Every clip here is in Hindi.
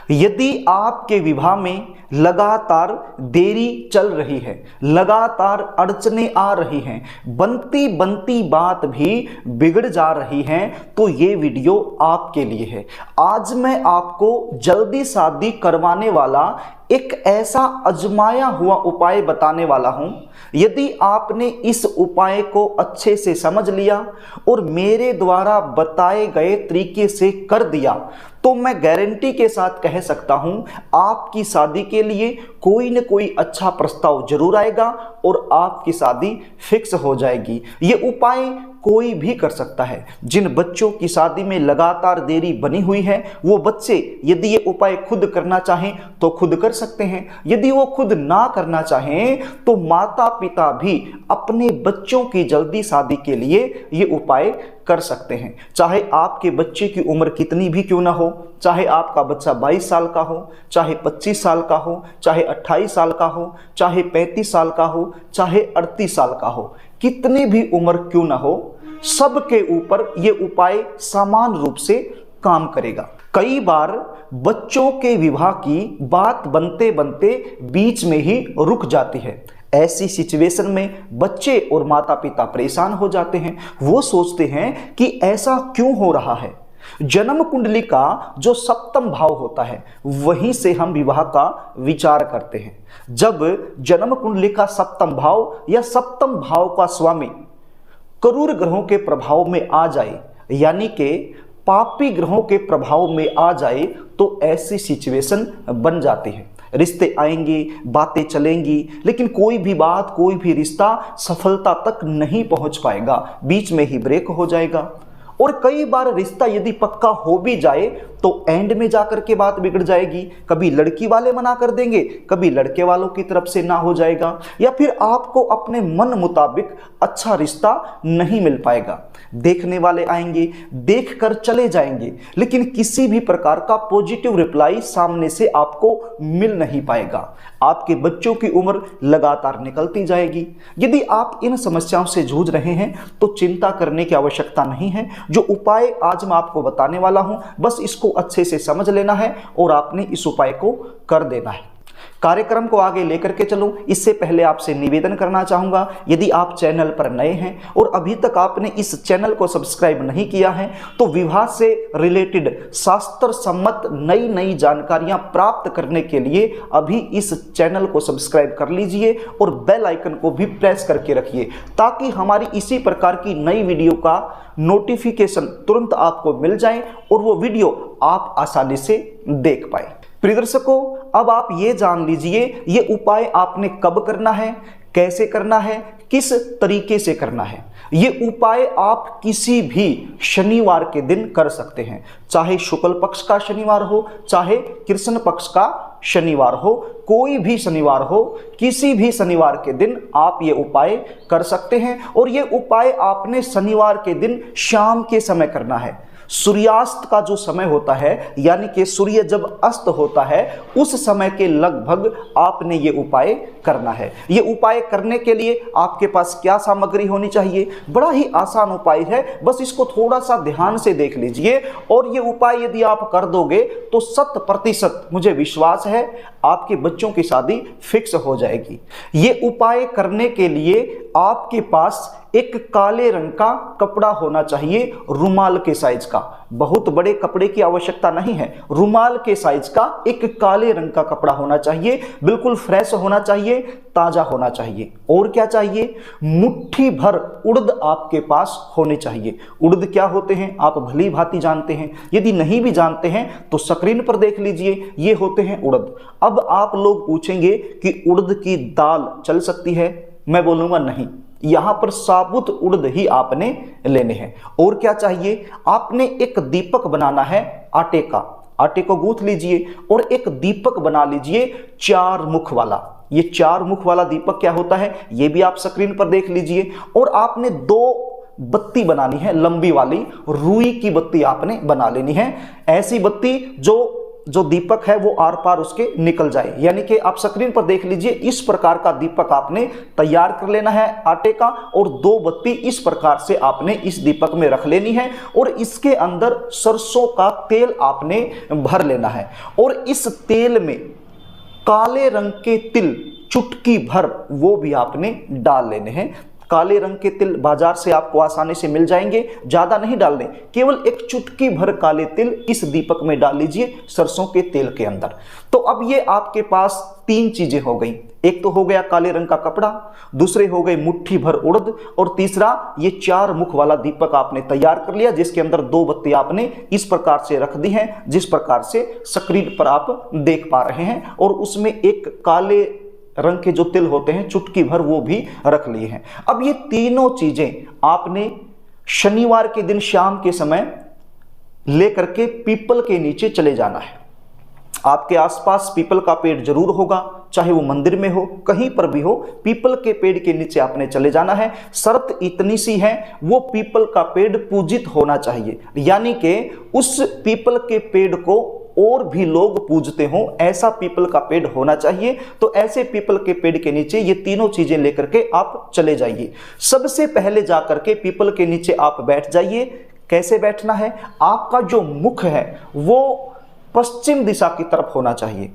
यदि आपके विवाह में लगातार देरी चल रही है, लगातार अड़चनें आ रही हैं, बनती बनती बात भी बिगड़ जा रही है, तो ये वीडियो आपके लिए है। आज मैं आपको जल्दी शादी करवाने वाला एक ऐसा आजमाया हुआ उपाय बताने वाला हूं। यदि आपने इस उपाय को अच्छे से समझ लिया और मेरे द्वारा बताए गए तरीके से कर दिया, तो मैं गारंटी के साथ कह सकता हूं आपकी शादी के लिए कोई न कोई अच्छा प्रस्ताव जरूर आएगा और आपकी शादी फिक्स हो जाएगी। ये उपाय कोई भी कर सकता है। जिन बच्चों की शादी में लगातार देरी बनी हुई है, वो बच्चे यदि ये उपाय खुद करना चाहें तो खुद कर सकते हैं। यदि वो खुद ना करना चाहें तो माता पिता भी अपने बच्चों की जल्दी शादी के लिए ये उपाय कर सकते हैं। चाहे आपके बच्चे की उम्र कितनी भी क्यों ना हो, चाहे आपका बच्चा 22 साल का हो, चाहे 25 साल का हो, चाहे 28 साल का हो, चाहे 35 साल का हो, चाहे 38 साल का हो, कितनी भी उम्र क्यों ना हो, सबके ऊपर ये उपाय समान रूप से काम करेगा। कई बार बच्चों के विवाह की बात बनते बनते बीच में ही रुक जाती है। ऐसी सिचुएशन में बच्चे और माता पिता परेशान हो जाते हैं। वो सोचते हैं कि ऐसा क्यों हो रहा है। जन्म कुंडली का जो सप्तम भाव होता है, वहीं से हम विवाह का विचार करते हैं। जब जन्म कुंडली का सप्तम भाव या सप्तम भाव का स्वामी क्रूर ग्रहों के प्रभाव में आ जाए, यानी कि पापी ग्रहों के प्रभाव में आ जाए, तो ऐसी सिचुएशन बन जाती है। रिश्ते आएंगे, बातें चलेंगी, लेकिन कोई भी बात, कोई भी रिश्ता सफलता तक नहीं पहुंच पाएगा, बीच में ही ब्रेक हो जाएगा। और कई बार रिश्ता यदि पक्का हो भी जाए तो एंड में जाकर के बात बिगड़ जाएगी। कभी लड़की वाले मना कर देंगे, कभी लड़के वालों की तरफ से ना हो जाएगा, या फिर आपको अपने मन मुताबिक अच्छा रिश्ता नहीं मिल पाएगा। देखने वाले आएंगे, देखकर चले जाएंगे, लेकिन किसी भी प्रकार का पॉजिटिव रिप्लाई सामने से आपको मिल नहीं पाएगा। आपके बच्चों की उम्र लगातार निकलती जाएगी। यदि आप इन समस्याओं से जूझ रहे हैं तो चिंता करने की आवश्यकता नहीं है। जो उपाय आज मैं आपको बताने वाला हूं, बस इसको अच्छे से समझ लेना है और आपने इस उपाय को कर देना है। कार्यक्रम को आगे लेकर के चलूं, इससे पहले आपसे निवेदन करना चाहूंगा, यदि आप चैनल पर नए हैं और अभी तक आपने इस चैनल को सब्सक्राइब नहीं किया है, तो विवाह से रिलेटेड शास्त्र सम्मत नई नई जानकारियां प्राप्त करने के लिए अभी इस चैनल को सब्सक्राइब कर लीजिए और बेल आइकन को भी प्रेस करके रखिए, ताकि हमारी इसी प्रकार की नई वीडियो का नोटिफिकेशन तुरंत आपको मिल जाए और वो वीडियो आप आसानी से देख पाए। प्रिय दर्शकों, अब आप ये जान लीजिए ये उपाय आपने कब करना है, कैसे करना है, किस तरीके से करना है। ये उपाय आप किसी भी शनिवार के दिन कर सकते हैं, चाहे शुक्ल पक्ष का शनिवार हो, चाहे कृष्ण पक्ष का शनिवार हो, कोई भी शनिवार हो, किसी भी शनिवार के दिन आप ये उपाय कर सकते हैं। और ये उपाय आपने शनिवार के दिन शाम के समय करना है। सूर्यास्त का जो समय होता है, यानी कि सूर्य जब अस्त होता है, उस समय के लगभग आपने ये उपाय करना है। ये उपाय करने के लिए आपके पास क्या सामग्री होनी चाहिए? बड़ा ही आसान उपाय है, बस इसको थोड़ा सा ध्यान से देख लीजिए और ये उपाय यदि आप कर दोगे तो 100% मुझे विश्वास है आपके बच्चों की शादी फिक्स हो जाएगी। ये उपाय करने के लिए आपके पास एक काले रंग का कपड़ा होना चाहिए, रुमाल के साइज का। बहुत बड़े कपड़े की आवश्यकता नहीं है, रुमाल के साइज का एक काले रंग का कपड़ा होना चाहिए, बिल्कुल फ्रेश होना चाहिए, ताजा होना चाहिए। और क्या चाहिए? मुट्ठी भर उड़द आपके पास होने चाहिए। उड़द क्या होते हैं आप भली भांति जानते हैं, यदि नहीं भी जानते हैं तो स्क्रीन पर देख लीजिए, ये होते हैं उड़द। अब आप लोग पूछेंगे कि उड़द की दाल चल सकती है? मैं बोलूंगा नहीं, यहां पर साबुत उड़द ही आपने लेने हैं। और क्या चाहिए? आपने एक दीपक बनाना है आटे का। आटे को गूंथ लीजिए और एक दीपक बना लीजिए 4 मुख वाला। ये 4 मुख वाला दीपक क्या होता है ये भी आप स्क्रीन पर देख लीजिए। और आपने 2 बत्ती बनानी है, लंबी वाली रुई की बत्ती आपने बना लेनी है। ऐसी बत्ती जो जो दीपक है वो आर पार उसके निकल जाए। यानी कि आप स्क्रीन पर देख लीजिए, इस प्रकार का दीपक आपने तैयार कर लेना है आटे का, और 2 बत्ती इस प्रकार से आपने इस दीपक में रख लेनी है, और इसके अंदर सरसों का तेल आपने भर लेना है, और इस तेल में काले रंग के तिल चुटकी भर वो भी आपने डाल लेने हैं। काले रंग के तिल बाजार से आपको आसानी से मिल जाएंगे, ज्यादा नहीं डालने, केवल एक चुटकी भर काले तिल इस दीपक में डाल लीजिए सरसों के तेल के अंदर। तो अब ये आपके पास 3 चीजें हो गई, एक तो हो गया काले रंग का कपड़ा, दूसरे हो गए मुट्ठी भर उड़द, और तीसरा ये 4 मुख वाला दीपक आपने तैयार कर लिया, जिसके अंदर 2 बत्ती आपने इस प्रकार से रख दी हैं, जिस प्रकार से स्क्रीन पर आप देख पा रहे हैं, और उसमें एक काले रंग के जो तिल होते हैं चुटकी भर वो भी रख लिए हैं। अब ये तीनों चीजें आपने शनिवार के दिन शाम के समय लेकर के पीपल के नीचे चले जाना है। आपके आसपास पीपल का पेड़ जरूर होगा, चाहे वो मंदिर में हो, कहीं पर भी हो, पीपल के पेड़ के नीचे आपने चले जाना है। शर्त इतनी सी है, वो पीपल का पेड़ पूजित होना चाहिए, यानी कि उस पीपल के पेड़ को और भी लोग पूजते हों, ऐसा पीपल का पेड़ होना चाहिए। तो ऐसे पीपल के पेड़ के नीचे ये तीनों चीजें लेकर के आप चले जाइए। सबसे पहले जाकर के पीपल के नीचे आप बैठ जाइए। कैसे बैठना है? आपका जो मुख है वो पश्चिम दिशा की तरफ होना चाहिए।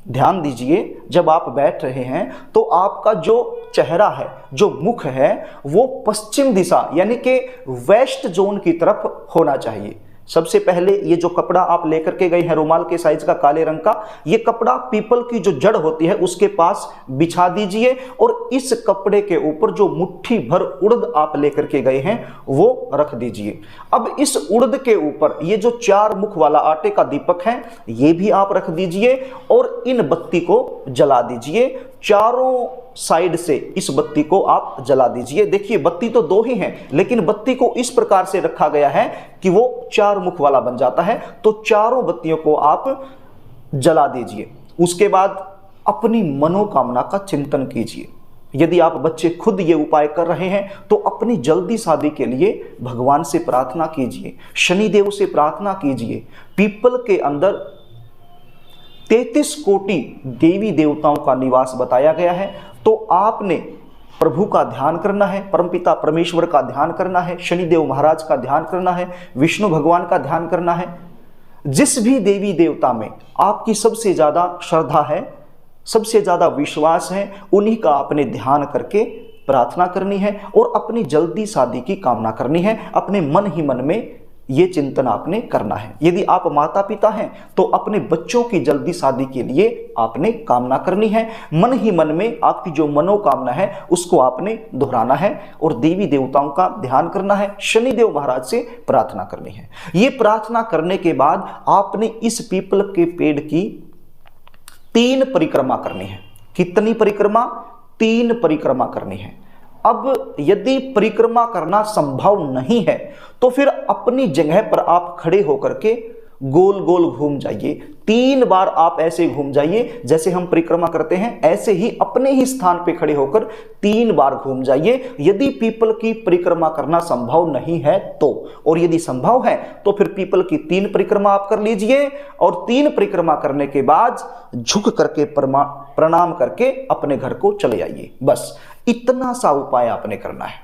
ध्यान दीजिए, जब आप बैठ रहे हैं तो आपका जो चेहरा है, जो मुख है, वो पश्चिम दिशा यानी कि वेस्ट जोन की तरफ होना चाहिए। सबसे पहले ये जो कपड़ा आप लेकर के गए हैं रुमाल के साइज का काले रंग का, ये कपड़ा पीपल की जो जड़ होती है उसके पास बिछा दीजिए, और इस कपड़े के ऊपर जो मुट्ठी भर उड़द आप लेकर के गए हैं वो रख दीजिए। अब इस उड़द के ऊपर ये जो 4 मुख वाला आटे का दीपक है ये भी आप रख दीजिए, और इन बत्ती को जला दीजिए। चारों साइड से इस बत्ती को आप जला दीजिए। देखिए बत्ती तो 2 ही हैं, लेकिन बत्ती को इस प्रकार से रखा गया है कि वो 4 मुख वाला बन जाता है। तो चारों बत्तियों को आप जला दीजिए। उसके बाद अपनी मनोकामना का चिंतन कीजिए। यदि आप बच्चे खुद ये उपाय कर रहे हैं तो अपनी जल्दी शादी के लिए भगवान से प्रार्थना कीजिए, शनिदेव से प्रार्थना कीजिए। पीपल के अंदर 33 कोटि देवी देवताओं का निवास बताया गया है, तो आपने प्रभु का ध्यान करना है, परमपिता परमेश्वर का ध्यान करना है, शनिदेव महाराज का ध्यान करना है, विष्णु भगवान का ध्यान करना है। जिस भी देवी देवता में आपकी सबसे ज्यादा श्रद्धा है, सबसे ज्यादा विश्वास है, उन्हीं का आपने ध्यान करके प्रार्थना करनी है और अपनी जल्दी शादी की कामना करनी है। अपने मन ही मन में ये चिंतन आपने करना है। यदि आप माता पिता हैं तो अपने बच्चों की जल्दी शादी के लिए आपने कामना करनी है। मन ही मन में आपकी जो मनोकामना है उसको आपने दोहराना है और देवी देवताओं का ध्यान करना है, शनिदेव महाराज से प्रार्थना करनी है। ये प्रार्थना करने के बाद आपने इस पीपल के पेड़ की 3 परिक्रमा करनी है। कितनी परिक्रमा? 3 परिक्रमा करनी है। अब यदि परिक्रमा करना संभव नहीं है तो फिर अपनी जगह पर आप खड़े होकर के गोल गोल घूम जाइए। 3 बार आप ऐसे घूम जाइए, जैसे हम परिक्रमा करते हैं ऐसे ही अपने ही स्थान पे खड़े होकर 3 बार घूम जाइए। यदि पीपल की परिक्रमा करना संभव नहीं है तो, और यदि संभव है तो फिर पीपल की 3 परिक्रमा आप कर लीजिए, और 3 परिक्रमा करने के बाद झुक करके प्रणाम करके अपने घर को चले आइए। बस इतना सा उपाय आपने करना है।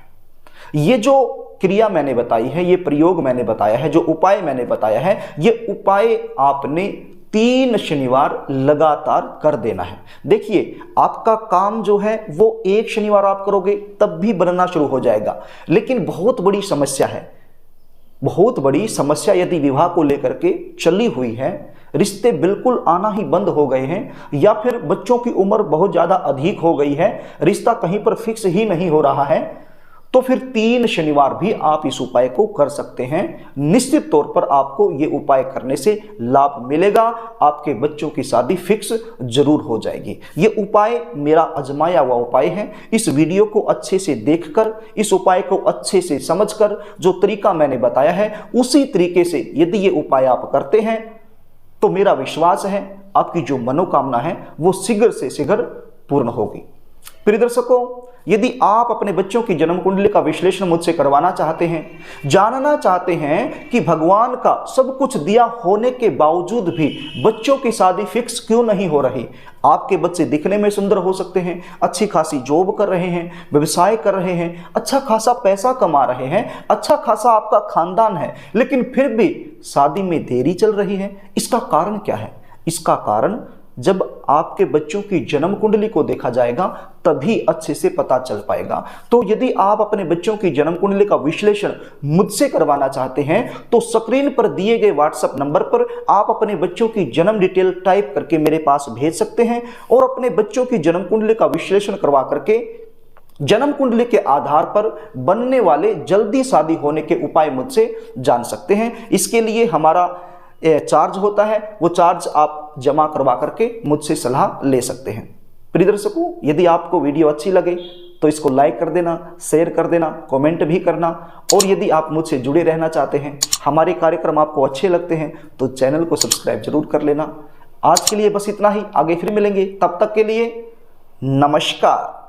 ये जो क्रिया मैंने बताई है, ये प्रयोग मैंने बताया है, जो उपाय मैंने बताया है, ये उपाय आपने 3 शनिवार लगातार कर देना है। देखिए आपका काम जो है वो 1 शनिवार आप करोगे तब भी बनना शुरू हो जाएगा, लेकिन बहुत बड़ी समस्या है, बहुत बड़ी समस्या यदि विवाह को लेकर के चली हुई है, रिश्ते बिल्कुल आना ही बंद हो गए हैं, या फिर बच्चों की उम्र बहुत ज्यादा अधिक हो गई है, रिश्ता कहीं पर फिक्स ही नहीं हो रहा है, तो फिर 3 शनिवार भी आप इस उपाय को कर सकते हैं। निश्चित तौर पर आपको ये उपाय करने से लाभ मिलेगा, आपके बच्चों की शादी फिक्स जरूर हो जाएगी। ये उपाय मेरा आजमाया हुआ उपाय है। इस वीडियो को अच्छे से देखकर, इस उपाय को अच्छे से समझकर, जो तरीका मैंने बताया है उसी तरीके से यदि ये उपाय आप करते हैं तो मेरा विश्वास है आपकी जो मनोकामना है वो शीघ्र से शीघ्र पूर्ण होगी। प्रिय दर्शकों, यदि आप अपने बच्चों की जन्म कुंडली का विश्लेषण मुझसे करवाना चाहते हैं, जानना चाहते हैं कि भगवान का सब कुछ दिया होने के बावजूद भी बच्चों की शादी फिक्स क्यों नहीं हो रही, आपके बच्चे दिखने में सुंदर हो सकते हैं, अच्छी खासी जॉब कर रहे हैं, व्यवसाय कर रहे हैं, अच्छा खासा पैसा कमा रहे हैं, अच्छा खासा आपका खानदान है, लेकिन फिर भी शादी में देरी चल रही है, इसका कारण क्या है? इसका कारण जब आपके बच्चों की जन्म कुंडली को देखा जाएगा तभी अच्छे से पता चल पाएगा। तो यदि आप अपने बच्चों की जन्म कुंडली का विश्लेषण मुझसे करवाना चाहते हैं तो स्क्रीन पर दिए गए व्हाट्सएप नंबर पर आप अपने बच्चों की जन्म डिटेल टाइप करके मेरे पास भेज सकते हैं और अपने बच्चों की जन्म कुंडली का विश्लेषण करवा करके जन्म कुंडली के आधार पर बनने वाले जल्दी शादी होने के उपाय मुझसे जान सकते हैं। इसके लिए हमारा चार्ज होता है, वो चार्ज आप जमा करवा करके मुझसे सलाह ले सकते हैं। प्रिय दर्शकों, यदि आपको वीडियो अच्छी लगे तो इसको लाइक कर देना, शेयर कर देना, कमेंट भी करना, और यदि आप मुझसे जुड़े रहना चाहते हैं, हमारे कार्यक्रम आपको अच्छे लगते हैं तो चैनल को सब्सक्राइब जरूर कर लेना। आज के लिए बस इतना ही, आगे फिर मिलेंगे, तब तक के लिए नमस्कार।